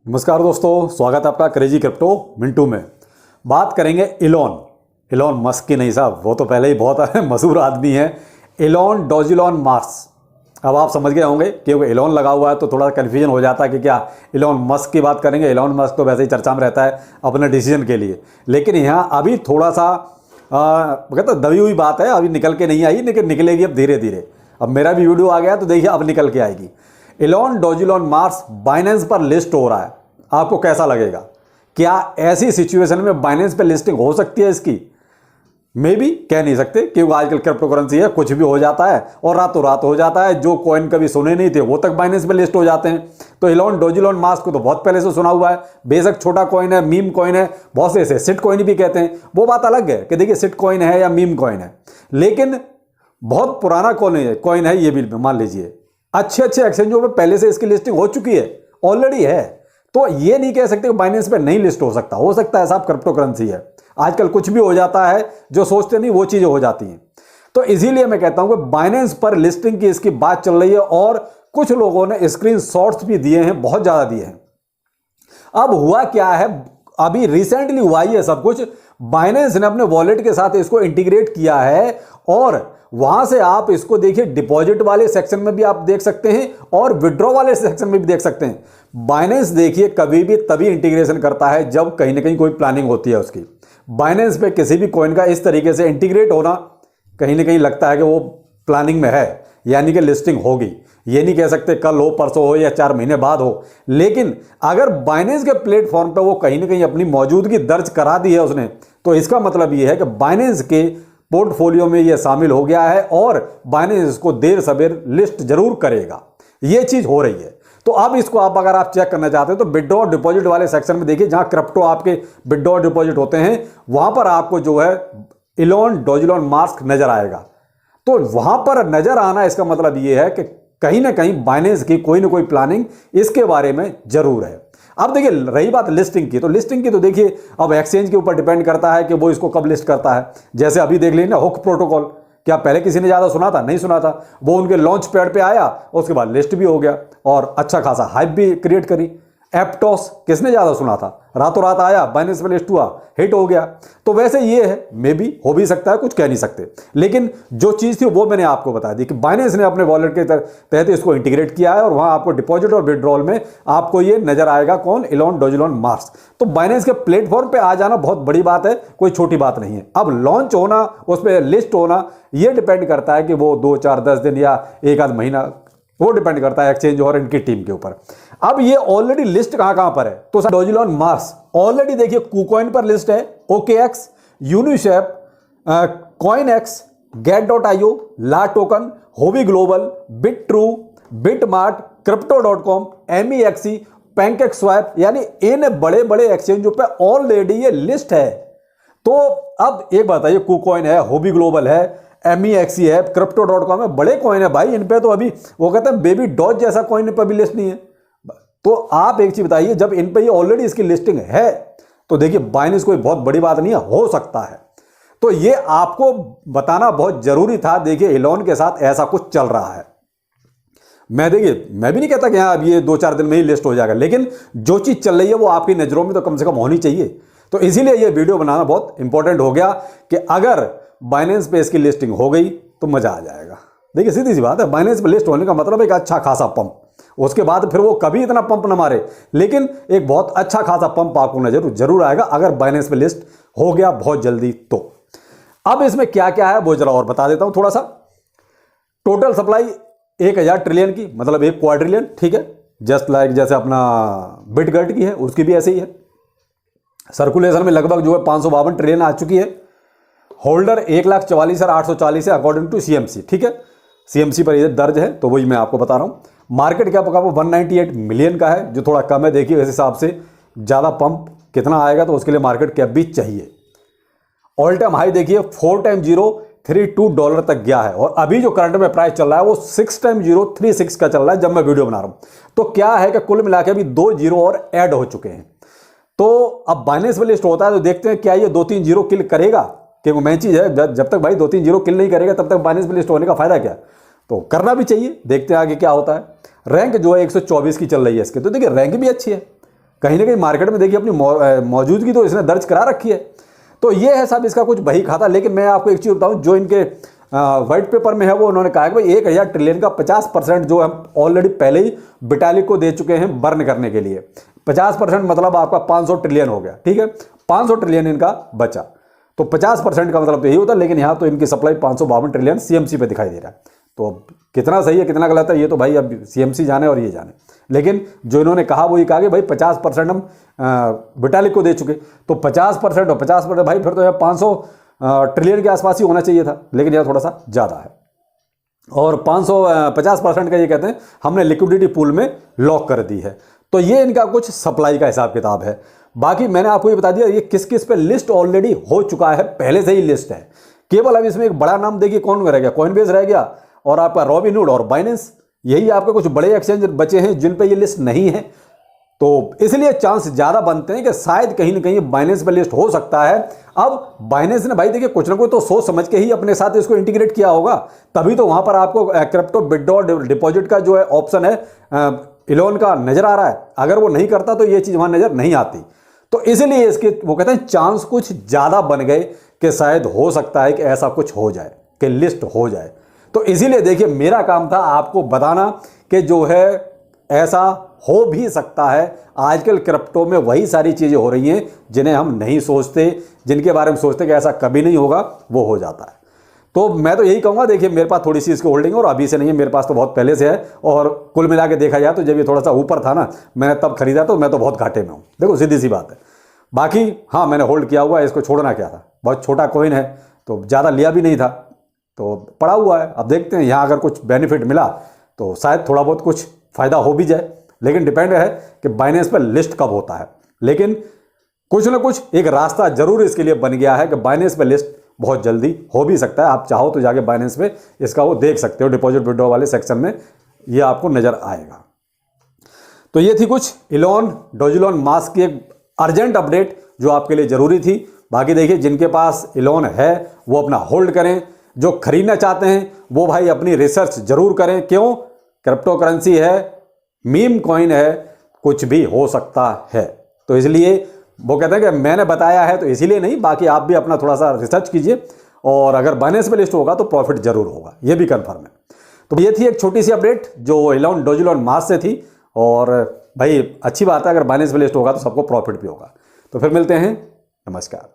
नमस्कार दोस्तों, स्वागत है आपका क्रेजी क्रिप्टो मिंटू में। बात करेंगे इलॉन मस्क की। नहीं साहब, वो तो पहले ही बहुत मशहूर आदमी है। डॉजिलॉन मार्स। अब आप समझ गए होंगे क्योंकि इलॉन लगा हुआ है तो थोड़ा कन्फ्यूजन हो जाता है कि क्या इलॉन मस्क की बात करेंगे। इलॉन मस्क तो वैसे ही चर्चा में रहता है अपने डिसीजन के लिए, लेकिन यहाँ अभी थोड़ा सा कहते दबी हुई बात है, अभी निकल के नहीं आई, लेकिन निकलेगी अब धीरे धीरे। अब मेरा भी वीडियो आ गया तो देखिए अब निकल के आएगी। डॉजिलॉन मार्स बाइनेंस पर लिस्ट हो रहा है। आपको कैसा लगेगा? क्या ऐसी सिचुएशन में बाइनेंस पे लिस्टिंग हो सकती है इसकी? मे भी कह नहीं सकते क्योंकि आजकल क्रिप्टो करेंसी है, कुछ भी हो जाता है और रातों रात हो जाता है। जो कॉइन कभी सुने नहीं थे वो तक बाइनेंस पे लिस्ट हो जाते हैं। तो डॉजिलॉन मार्स को तो बहुत पहले से सुना हुआ है। बेशक छोटा कॉइन है, मीम कॉइन है, बहुत से ऐसे सिट कॉइन भी कहते हैं। वो बात अलग है कि देखिए सिट कॉइन है या मीम कॉइन है, लेकिन बहुत पुराना कॉइन है ये भी मान लीजिए। अच्छे एक्सचेंजों में पहले से इसकी लिस्टिंग हो चुकी है, ऑलरेडी है। तो ये नहीं कह सकते बाइनेंस पे नहीं लिस्ट हो सकता है साहब, क्रिप्टो करेंसी है। आजकल कुछ भी हो जाता है, जो सोचते नहीं वो चीजें हो जाती हैं। तो इसीलिए मैं कहता हूं कि बाइनेंस पर लिस्टिंग की इसकी बात चल रही है और कुछ लोगों ने स्क्रीनशॉट्स भी दिए हैं, बहुत ज्यादा दिए हैं। अब हुआ क्या है, अभी रिसेंटली हुआ ही है सब कुछ। बाइनेंस ने अपने वॉलेट के साथ इसको इंटीग्रेट किया है और वहां से आप इसको देखिए, डिपॉजिट वाले सेक्शन में भी आप देख सकते हैं और विड्रॉ वाले सेक्शन में भी देख सकते हैं। बाइनेंस देखिए कभी भी तभी इंटीग्रेशन करता है जब कहीं ना कहीं कोई प्लानिंग होती है उसकी। बाइनेंस पे किसी भी कॉइन का इस तरीके से इंटीग्रेट होना कहीं ना कहीं लगता है कि वो प्लानिंग में है, यानी कि लिस्टिंग होगी। ये नहीं कह सकते कल हो, परसों हो या 4 महीने बाद हो, लेकिन अगर बाइनेंस के प्लेटफॉर्म पे वो कहीं ना कहीं अपनी मौजूदगी दर्ज करा दी है उसने, तो इसका मतलब ये है कि बाइनेंस के पोर्टफोलियो में ये शामिल हो गया है और बाइनेंस इसको देर सवेर लिस्ट जरूर करेगा। ये चीज हो रही है। तो अब इसको अगर आप चेक करना चाहते हैं तो विड्रॉ डिपॉजिट वाले सेक्शन में देखिए, जहां क्रिप्टो आपके विड्रॉ डिपॉजिट होते हैं, वहां पर आपको जो है डॉजिलॉन मार्स नजर आएगा। तो वहां पर नजर आना इसका मतलब यह है कि कहीं ना कहीं बाइनेंस की कोई ना कोई प्लानिंग इसके बारे में जरूर है। अब देखिए रही बात लिस्टिंग की, तो लिस्टिंग की तो देखिए अब एक्सचेंज के ऊपर डिपेंड करता है कि वो इसको कब लिस्ट करता है। जैसे अभी देख लीजिए ना, हुक प्रोटोकॉल, क्या पहले किसी ने ज्यादा सुना था? नहीं सुना था। वो उनके लॉन्च पैड पे आया, उसके बाद लिस्ट भी हो गया और अच्छा खासा हाइप भी क्रिएट करी। एप्टॉस किसने ज्यादा सुना था? रातों रात आया, बाइनेंस पे लिस्ट हुआ, हिट हो गया। तो वैसे ये है, मे बी हो भी सकता है, कुछ कह नहीं सकते। लेकिन जो चीज थी वो मैंने आपको बता दी कि बाइनेंस ने अपने वॉलेट के तहत इसको इंटीग्रेट किया है और वहां आपको डिपॉजिट और विड्रॉल में आपको ये नजर आएगा। कौन? डॉजिलॉन मार्स। तो बाइनेंस के प्लेटफॉर्म पे आ जाना बहुत बड़ी बात है, कोई छोटी बात नहीं है। अब लॉन्च होना, उस पर लिस्ट होना, ये डिपेंड करता है कि वो 2, 4, 10 दिन या एक आध महीना, वो डिपेंड करता है एक्सचेंज और इनकी टीम के ऊपर। अब ये ऑलरेडी लिस्ट कहां पर है? तो डॉजिलॉन मार्स ऑलरेडी देखिए KuCoin पर लिस्ट है, OKX, Uniswap, CoinEx, Get.io, LATOKEN, होवी global, Bitrue, BitMart, Crypto.com, MEXC, PancakeSwap, यानी इन बड़े बड़े एक्सचेंजों पे ऑलरेडी ये लिस्ट है। तो अब एक बताइए, KuCoin है, होवी ग्लोबल है, MEXC है, Crypto.com है, बड़े कॉइन है भाई। इन पे तो अभी वो कहते हैं बेबी डॉज जैसा कॉइन पर भी लिस्ट नहीं है। तो आप एक चीज बताइए, जब इन पे ये ऑलरेडी इसकी लिस्टिंग है तो देखिए बाइनेंस कोई बहुत बड़ी बात नहीं है, हो सकता है। तो ये आपको बताना बहुत जरूरी था। देखिए इलॉन के साथ ऐसा कुछ चल रहा है। मैं भी नहीं कहता कि हाँ अब ये 2-4 दिन में ही लिस्ट हो जाएगा, लेकिन जो चीज चल रही है वो आपकी नजरों में तो कम से कम होनी चाहिए। तो इसीलिए ये वीडियो बनाना बहुत इंपॉर्टेंट हो गया कि अगर बाइनेंस पे इसकी लिस्टिंग हो गई तो मजा आ जाएगा। देखिए सीधी सी बात है, बाइनेंस पे लिस्ट होने का मतलब एक अच्छा खासा पंप। उसके बाद फिर वो कभी इतना पंप ना मारे, लेकिन एक बहुत अच्छा खासा पंप आपको नजर जरूर आएगा अगर बाइनेंस पे लिस्ट हो गया बहुत जल्दी तो। अब इसमें क्या क्या है वो जरा और बता देता हूं थोड़ा सा। टोटल सप्लाई 1000 ट्रिलियन की, मतलब 1 क्वाड्रिलियन, ठीक है। जस्ट लाइक जैसे अपना बिटगर्ट की है, उसकी भी ऐसे ही है। सर्कुलेशन में लगभग जो है 552 ट्रिलियन आ चुकी है। होल्डर 1,44,840 है अकॉर्डिंग टू CMC, ठीक है। CMC पर ये दर्ज है, तो वही मैं आपको बता रहा हूं। मार्केट कैप का वो 198 मिलियन का है, जो थोड़ा कम है। देखिए इस हिसाब से ज़्यादा पंप कितना आएगा तो उसके लिए मार्केट कैप भी चाहिए। ऑल टाइम हाई देखिए 4x032 डॉलर तक गया है और अभी जो करंट में प्राइस चल रहा है वो 6x036 का चल रहा है जब मैं वीडियो बना रहा हूं। तो क्या है कि कुल मिला के अभी 2 जीरो और ऐड हो चुके हैं। तो अब बाइनेंस में लिस्ट होता है तो देखते हैं क्या ये 2-3 जीरो किल करेगा, क्योंकि मेन चीज है जब तक भाई 2-3 जीरो किल नहीं करेगा तब तक बाइनेंस में लिस्ट होने का फायदा क्या। तो करना भी चाहिए, देखते हैं आगे क्या होता है। रैंक जो है 124 की चल रही है इसके, तो देखिए रैंक भी अच्छी है, कहीं ना कहीं मार्केट में देखिए अपनी मौजूदगी तो इसने दर्ज करा रखी है। तो ये है साहब इसका कुछ बही खाता। लेकिन मैं आपको एक चीज़ बताऊं, जो इनके वाइट पेपर में है वो उन्होंने कहा कि भाई 1000 ट्रिलियन का 50% जो हम ऑलरेडी पहले ही बिटालिक को दे चुके हैं बर्न करने के लिए। 50% मतलब आपका 500 ट्रिलियन हो गया, ठीक है। 500 ट्रिलियन इनका बचा, तो 50% का मतलब तो यही होता है। लेकिन यहाँ तो इनकी सप्लाई 552 ट्रिलियन सीएमसी पे दिखाई दे रहा है। तो कितना सही है कितना गलत है ये तो भाई अब सीएमसी जाने और ये जाने। लेकिन जो इन्होंने कहा वो ये कहा कि भाई 50% हम बिटालिक को दे चुके, तो 50% और 50% भाई फिर तो यह 500 ट्रिलियन के आसपास ही होना चाहिए था। लेकिन यह थोड़ा सा ज़्यादा है। और 50% का ये कहते हैं हमने लिक्विडिटी पूल में लॉक कर दी है। तो ये इनका कुछ सप्लाई का हिसाब किताब है। बाकी मैंने आपको ये बता दिया ये किस किस पे लिस्ट ऑलरेडी हो चुका है, पहले से ही लिस्ट है। केवल अब इसमें एक बड़ा नाम देखिए कौन रह गया, कॉइनबेस रह गया और आपका रॉबिनहुड और बाइनेंस, यही आपके कुछ बड़े एक्सचेंज बचे हैं जिन पे ये लिस्ट नहीं है। तो इसलिए चांस ज़्यादा बनते हैं कि शायद कहीं ना कहीं बाइनेंस पे लिस्ट हो सकता है। अब बाइनेंस ने भाई देखिए कुछ ना कुछ तो सोच समझ के ही अपने साथ इसको इंटीग्रेट किया होगा, तभी तो वहाँ पर आपको क्रिप्टो विथड्रॉ डिपॉजिट का जो है ऑप्शन है इलॉन का नज़र आ रहा है। अगर वो नहीं करता तो ये चीज़ वहाँ नज़र नहीं आती। तो इसलिए इसके वो कहते हैं चांस कुछ ज़्यादा बन गए कि शायद हो सकता है कि ऐसा कुछ हो जाए कि लिस्ट हो जाए। तो इसीलिए देखिए मेरा काम था आपको बताना कि जो है ऐसा हो भी सकता है। आजकल क्रिप्टो में वही सारी चीज़ें हो रही हैं जिन्हें हम नहीं सोचते, जिनके बारे में सोचते कि ऐसा कभी नहीं होगा, वो हो जाता है। तो मैं तो यही कहूँगा, देखिए मेरे पास थोड़ी सी इसकी होल्डिंग और अभी से नहीं है, मेरे पास तो बहुत पहले से है। और कुल मिला के देखा जाए तो जब ये थोड़ा सा ऊपर था ना, मैंने तब खरीदा तो मैं तो बहुत घाटे में हूँ। देखो सीधी सी बात है। बाकी हाँ मैंने होल्ड किया हुआ है, इसको छोड़ना क्या था, बहुत छोटा कॉइन है तो ज़्यादा लिया भी नहीं था, तो पड़ा हुआ है। अब देखते हैं यहाँ अगर कुछ बेनिफिट मिला तो शायद थोड़ा बहुत कुछ फ़ायदा हो भी जाए। लेकिन डिपेंड है कि बाइनेंस पर लिस्ट कब होता है। लेकिन कुछ ना कुछ एक रास्ता जरूर इसके लिए बन गया है कि बाइनेंस पे लिस्ट बहुत जल्दी हो भी सकता है। आप चाहो तो जाके बाइनेंस पे इसका वो देख सकते हो, डिपॉजिट विड्रॉ वाले सेक्शन में ये आपको नज़र आएगा। तो ये थी कुछ इलॉन डोजिलॉन मास्क की एक अर्जेंट अपडेट जो आपके लिए ज़रूरी थी। बाकी देखिए जिनके पास इलॉन है वो अपना होल्ड करें, जो खरीदना चाहते हैं वो भाई अपनी रिसर्च जरूर करें। क्यों? क्रिप्टो करेंसी है, मीम कॉइन है, कुछ भी हो सकता है। तो इसलिए वो कहते हैं कि मैंने बताया है तो इसीलिए नहीं, बाकी आप भी अपना थोड़ा सा रिसर्च कीजिए और अगर बाइनेंस पे लिस्ट होगा तो प्रॉफिट जरूर होगा, ये भी कंफर्म है। तो ये थी एक छोटी सी अपडेट जो इलॉन डोजिलॉन मास्क से थी। और भाई अच्छी बात है, अगर बाइनेंस पे लिस्ट होगा तो सबको प्रॉफिट भी होगा। तो फिर मिलते हैं, नमस्कार।